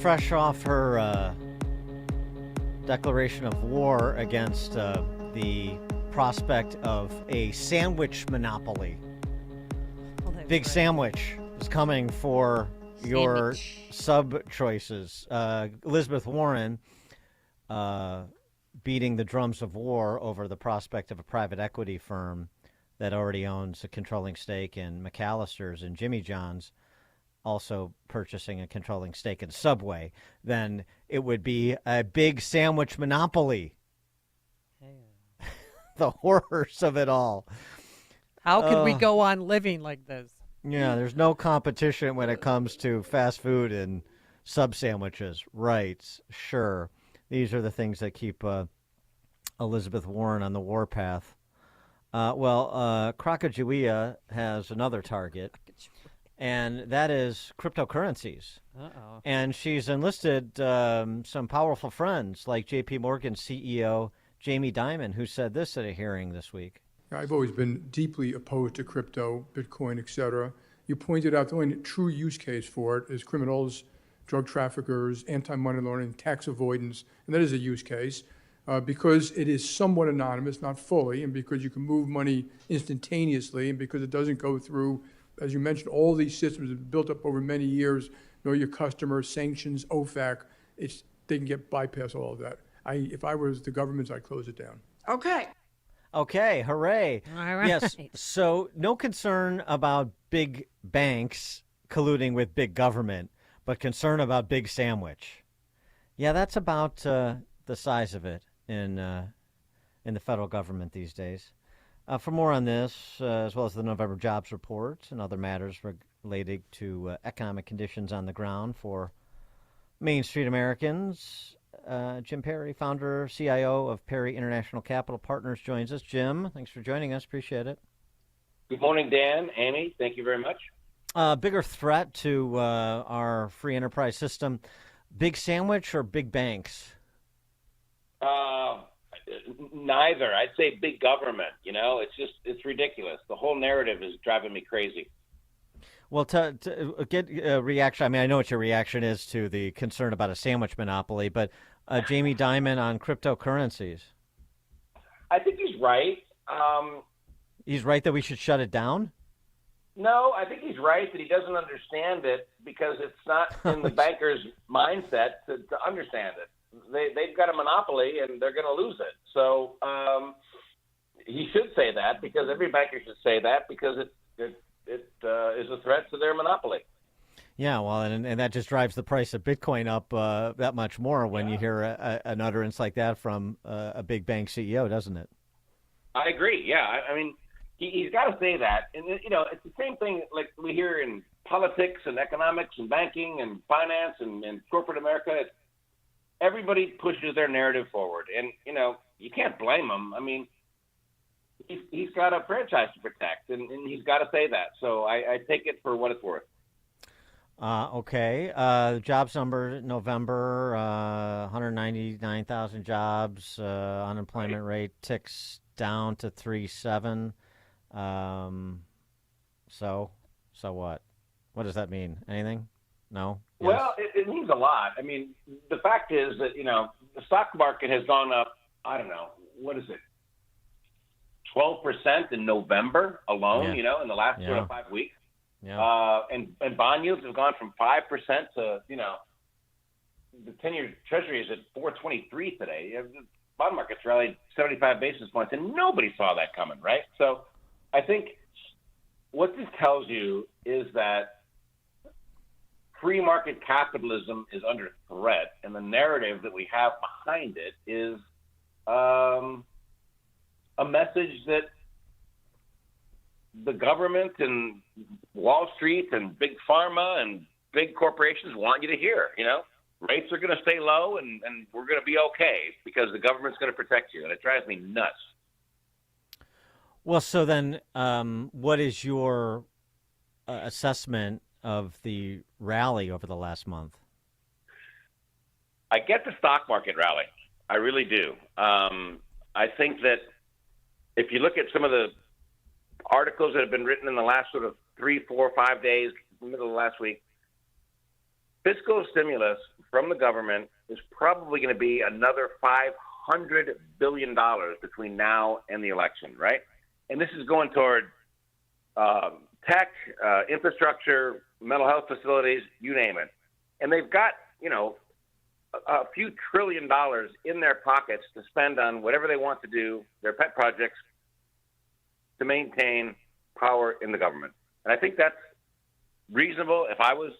fresh off her declaration of war against the prospect of a sandwich monopoly. Big Sandwich is coming for your sub choices. Elizabeth Warren beating the drums of war over the prospect of a private equity firm that already owns a controlling stake in McAllister's and Jimmy John's, also purchasing a controlling stake in Subway. Then it would be a big sandwich monopoly. The horrors of it all. How could we go on living like this? Yeah, there's no competition when it comes to fast food and sub sandwiches. Right, sure. These are the things that keep Elizabeth Warren on the warpath. Krakajuia has another target, and that is cryptocurrencies. Uh-oh. And she's enlisted some powerful friends like J.P. Morgan CEO Jamie Dimon, who said this at a hearing this week. I've always been deeply opposed to crypto, Bitcoin, etc. You pointed out the only true use case for it is criminals, drug traffickers, anti-money laundering, tax avoidance, and that is a use case because it is somewhat anonymous, not fully, and because you can move money instantaneously, and because it doesn't go through, as you mentioned, all these systems that have built up over many years, know your customers, sanctions, OFAC, they can get bypass all of that. If I was the government, I'd close it down. Okay, hooray. All right. Yes, so no concern about big banks colluding with big government, but concern about Big Sandwich. Yeah, that's about the size of it in the federal government these days. For more on this, as well as the November jobs report and other matters related to economic conditions on the ground for Main Street Americans, Jim Perry, founder, CIO of Perry International Capital Partners, joins us. Jim, thanks for joining us. Appreciate it. Good morning, Dan, Amy. Thank you very much. Bigger threat to our free enterprise system, Big Sandwich or big banks? Neither. I'd say big government. It's ridiculous. The whole narrative is driving me crazy. Well, to get a reaction, I mean, I know what your reaction is to the concern about a sandwich monopoly, but Jamie Dimon on cryptocurrencies. I think he's right. He's right that we should shut it down? No, I think he's right that he doesn't understand it because it's not in the banker's mindset to understand it. They've got a monopoly and they're going to lose it. So he should say that because every banker should say that because it is a threat to their monopoly. Yeah, well, and that just drives the price of Bitcoin up that much more when you hear an utterance like that from a big bank CEO, doesn't it? I agree. Yeah, I mean, he's got to say that. And, it's the same thing like we hear in politics and economics and banking and finance and corporate America. Everybody pushes their narrative forward. And, you can't blame him. I mean, he's got a franchise to protect, and he's got to say that. So I take it for what it's worth. Okay. Jobs number November, 199,000 jobs. Unemployment rate ticks down to 3.7. So what? What does that mean? Anything? No? Yes? Well, it means a lot. I mean, the fact is that, the stock market has gone up, I don't know, what is it? 12% in November alone, in the last 5 weeks. Yeah. And bond yields have gone from 5% to, the 10-year Treasury is at 4.23 today. The bond market's rallied 75 basis points, and nobody saw that coming, right? So I think what this tells you is that free market capitalism is under threat, and the narrative that we have behind it is a message that the government and Wall Street and big pharma and big corporations want you to hear. Rates are going to stay low and we're going to be okay because the government's going to protect you. And it drives me nuts. Well, so then what is your assessment of the rally over the last month? I get the stock market rally. I really do. I think that if you look at some of the articles that have been written in the last sort of 3, 4, 5 days, middle of last week, fiscal stimulus from the government is probably going to be another $500 billion between now and the election, right? And this is going toward tech, infrastructure, mental health facilities, you name it. And they've got, a few $1 trillion in their pockets to spend on whatever they want to do, their pet projects, to maintain power in the government. And I think that's reasonable. If I was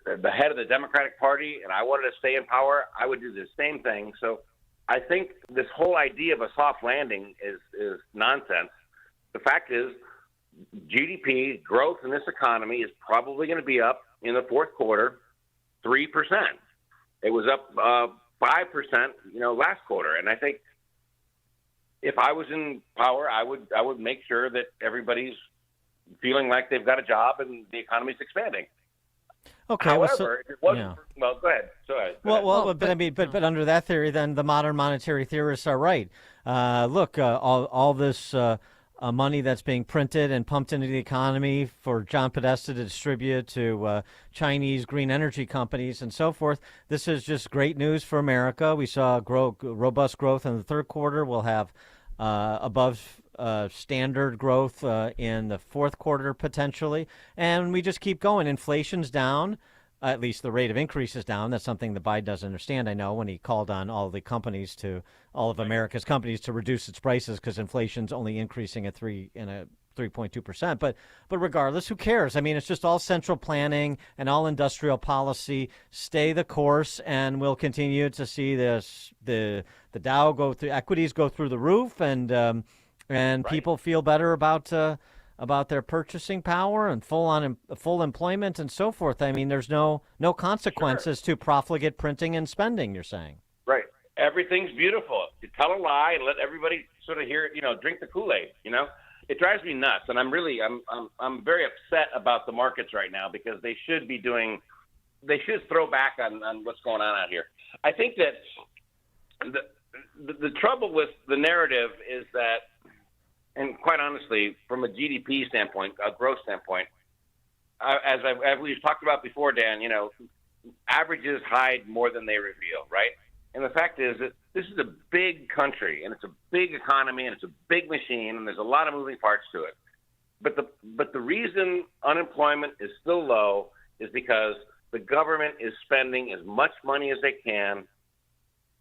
the head of the Democratic Party and I wanted to stay in power, I would do the same thing. So I think this whole idea of a soft landing is nonsense. The fact is, GDP growth in this economy is probably going to be up in the fourth quarter 3%. It was up 5%, last quarter. And I think if I was in power, I would make sure that everybody's feeling like they've got a job and the economy's expanding. Okay. However, if it wasn't, well, go ahead. But under that theory, then the modern monetary theorists are right. Look, all this money that's being printed and pumped into the economy for John Podesta to distribute to Chinese green energy companies and so forth. This is just great news for America. We saw robust growth in the third quarter. We'll have above standard growth in the fourth quarter potentially. And we just keep going. Inflation's down. At least the rate of increase is down. That's something that Biden doesn't understand, I know, when he called on all of America's companies to reduce its prices because inflation's only increasing at 3.2%. But regardless, who cares? I mean, it's just all central planning and all industrial policy. Stay the course, and we'll continue to see the Dow go through, equities go through the roof, and people feel better about their purchasing power and full employment and so forth. I mean, there's no consequences to profligate printing and spending, you're saying. Right. Everything's beautiful. You tell a lie and let everybody sort of hear, drink the Kool-Aid, It drives me nuts. And I'm very upset about the markets right now because they should throw back on what's going on out here. I think that the trouble with the narrative is that, and quite honestly, from a GDP standpoint, a growth standpoint, as we've talked about before, Dan, averages hide more than they reveal, right? And the fact is that this is a big country, and it's a big economy, and it's a big machine, and there's a lot of moving parts to it. But the reason unemployment is still low is because the government is spending as much money as they can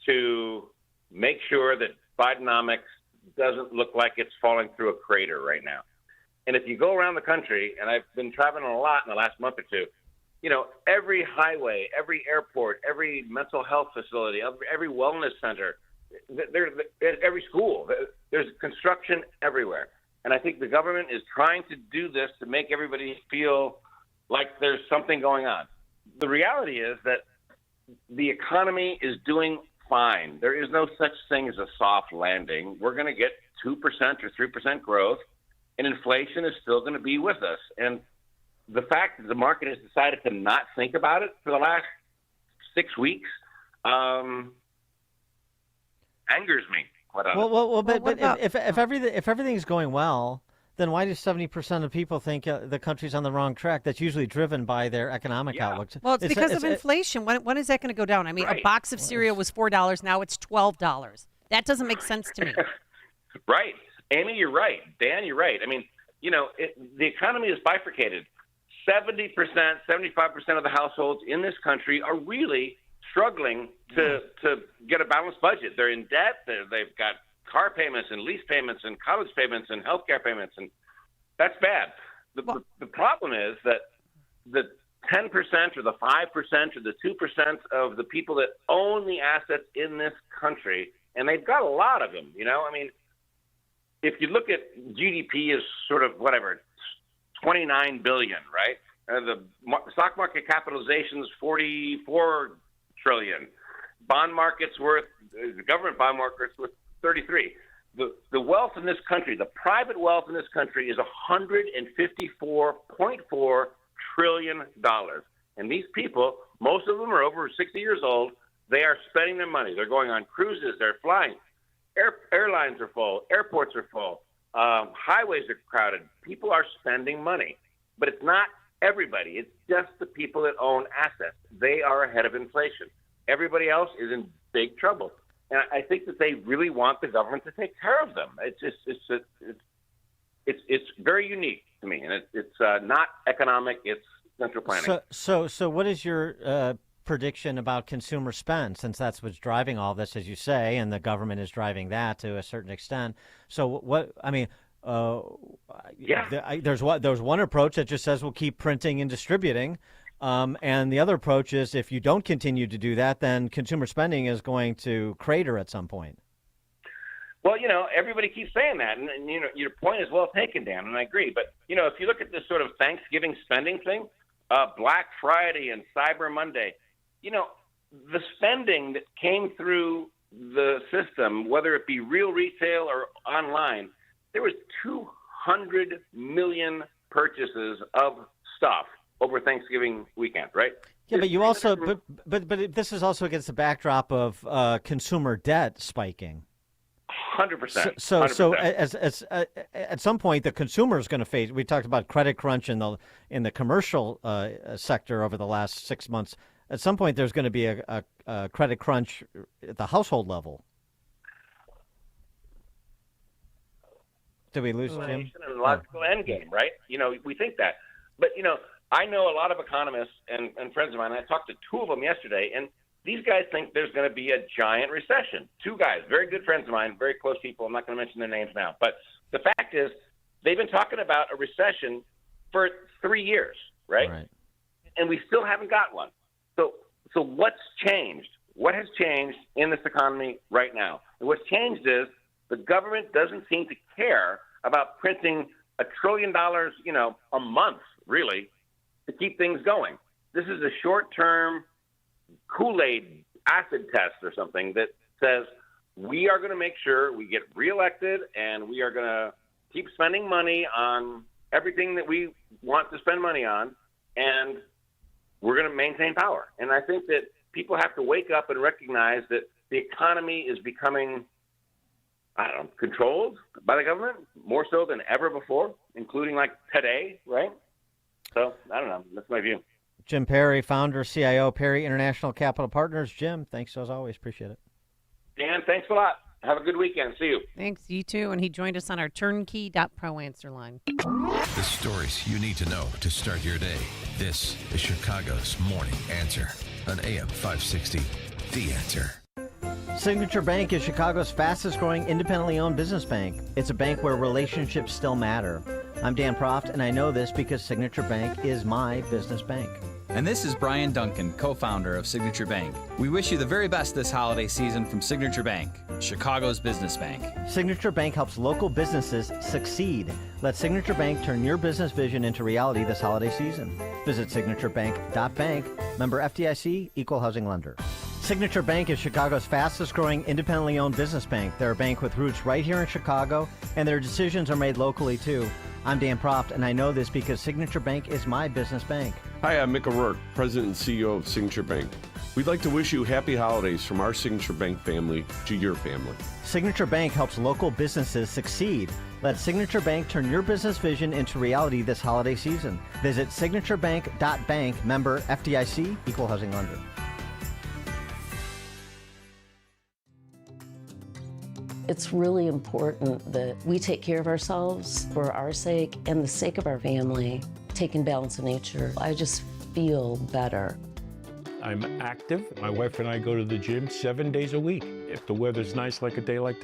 to make sure that Bidenomics doesn't look like it's falling through a crater right now. And if you go around the country, and I've been traveling a lot in the last month or two, every highway, every airport, every mental health facility, every wellness center, every school, there's construction everywhere. And I think the government is trying to do this to make everybody feel like there's something going on. The reality is that the economy is doing fine. There is no such thing as a soft landing. We're going to get 2% or 3% growth, and inflation is still going to be with us. And the fact that the market has decided to not think about it for the last 6 weeks angers me. Quite honestly. But if everything's going well, then why do 70% of people think the country's on the wrong track? That's usually driven by their economic outlook. Well, it's because of inflation. When is that going to go down? I mean, a box of cereal was $4. Now it's $12. That doesn't make sense to me. Right. Amy, you're right. Dan, you're right. I mean, the economy is bifurcated. 70%, 75% of the households in this country are really struggling to get a balanced budget. They're in debt. They've got car payments and lease payments and college payments and healthcare payments, and that's bad. The problem is that the 10% or the 5% or the 2% of the people that own the assets in this country, and they've got a lot of them, I mean, if you look at GDP as sort of whatever, 29 billion, right? The stock market capitalization is 44 trillion. The government bond market's worth 33. The wealth in this country, the private wealth in this country is $154.4 trillion. And these people, most of them are over 60 years old. They are spending their money. They're going on cruises. They're flying. Airlines are full. Airports are full. Highways are crowded. People are spending money. But it's not everybody. It's just the people that own assets. They are ahead of inflation. Everybody else is in big trouble. And I think that they really want the government to take care of them. It's very unique to me, and it's not economic. It's central planning. So what is your prediction about consumer spend, since that's what's driving all this, as you say, and the government is driving that to a certain extent? So what I mean, there's one approach that just says we'll keep printing and distributing, and the other approach is if you don't continue to do that, then consumer spending is going to crater at some point. Well, everybody keeps saying that, and your point is well taken, Dan, and I agree. But if you look at this sort of Thanksgiving spending thing, Black Friday and Cyber Monday, the spending that came through the system, whether it be real retail or online, there was 200 million purchases of stuff over Thanksgiving weekend, right? Yeah, but you also, but this is also against the backdrop of consumer debt spiking. 100%. So as at some point the consumer is going to face. We talked about credit crunch in the commercial sector over the last 6 months. At some point, there's going to be a credit crunch at the household level. Did we lose Jim? And logical end game, right? We think that, but I know a lot of economists and friends of mine. I talked to two of them yesterday, and these guys think there's going to be a giant recession. Two guys, very good friends of mine, very close people. I'm not going to mention their names now. But the fact is, they've been talking about a recession for 3 years, right? And we still haven't got one. So what's changed? What has changed in this economy right now? And what's changed is the government doesn't seem to care about printing $1 trillion, a month, really, to keep things going. This is a short-term Kool-Aid acid test or something that says we are going to make sure we get reelected and we are going to keep spending money on everything that we want to spend money on, and we're going to maintain power. And I think that people have to wake up and recognize that the economy is becoming, controlled by the government more so than ever before, including like today, right? So I don't know. That's my view. Jim Perry, founder, CIO, Perry International Capital Partners. Jim, thanks as always. Appreciate it. Dan, thanks a lot. Have a good weekend. See you. Thanks, you too. And he joined us on our turnkey.pro answer line. The stories you need to know to start your day. This is Chicago's Morning Answer on AM 560. The Answer. Signature Bank is Chicago's fastest growing independently owned business bank. It's a bank where relationships still matter. I'm Dan Proft, and I know this because Signature Bank is my business bank. And this is Brian Duncan, co-founder of Signature Bank. We wish you the very best this holiday season from Signature Bank, Chicago's business bank. Signature Bank helps local businesses succeed. Let Signature Bank turn your business vision into reality this holiday season. Visit signaturebank.bank, member FDIC, equal housing lender. Signature Bank is Chicago's fastest growing independently owned business bank. They're a bank with roots right here in Chicago, and their decisions are made locally too. I'm Dan Proft, and I know this because Signature Bank is my business bank. Hi, I'm Mick O'Rourke, President and CEO of Signature Bank. We'd like to wish you happy holidays from our Signature Bank family to your family. Signature Bank helps local businesses succeed. Let Signature Bank turn your business vision into reality this holiday season. Visit signaturebank.bank, member FDIC, equal housing lender. It's really important that we take care of ourselves for our sake and the sake of our family. Taking balance of nature, I just feel better. I'm active. My wife and I go to the gym 7 days a week. If the weather's nice like a day like